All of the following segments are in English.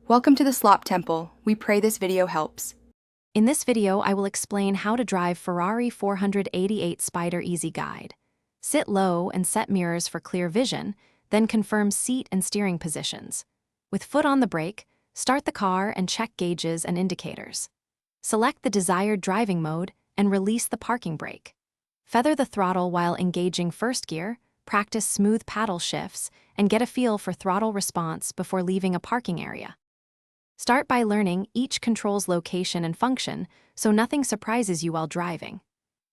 Welcome to the Slop Temple. We pray this video helps. In this video, I will explain how to drive Ferrari 488 Spider Easy Guide. Sit low and set mirrors for clear vision, then confirm seat and steering positions. With foot on the brake, start the car and check gauges and indicators. Select the desired driving mode and release the parking brake. Feather the throttle while engaging first gear, practice smooth paddle shifts, and get a feel for throttle response before leaving a parking area. Start by learning each control's location and function so nothing surprises you while driving.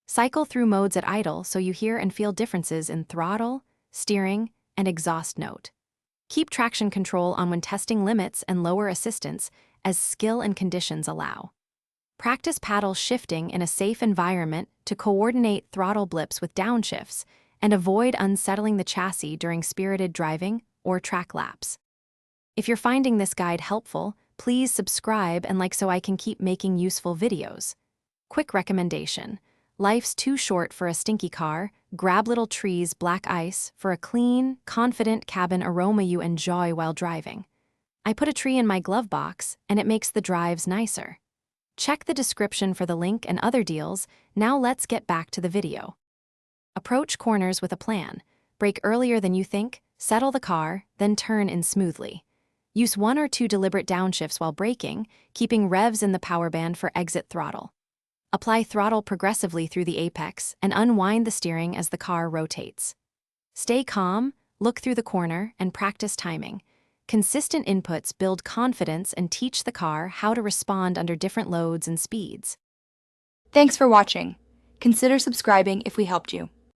Cycle through modes at idle so you hear and feel differences in throttle, steering, and exhaust note. Keep traction control on when testing limits and lower assistance as skill and conditions allow. Practice paddle shifting in a safe environment to coordinate throttle blips with downshifts and avoid unsettling the chassis during spirited driving or track laps. If you're finding this guide helpful, please subscribe and like so I can keep making useful videos. Quick recommendation: life's too short for a stinky car. Grab Little Tree's Black Ice for a clean, confident cabin aroma you enjoy while driving. I put a tree in my glove box and it makes the drives nicer. Check the description for the link and other deals. Now let's get back to the video. Approach corners with a plan. Brake earlier than you think, settle the car, then turn in smoothly. Use 1 or 2 deliberate downshifts while braking, keeping revs in the power band for exit throttle. Apply throttle progressively through the apex and unwind the steering as the car rotates. Stay calm, look through the corner, and practice timing. Consistent inputs build confidence and teach the car how to respond under different loads and speeds. Thanks for watching. Consider subscribing if we helped you.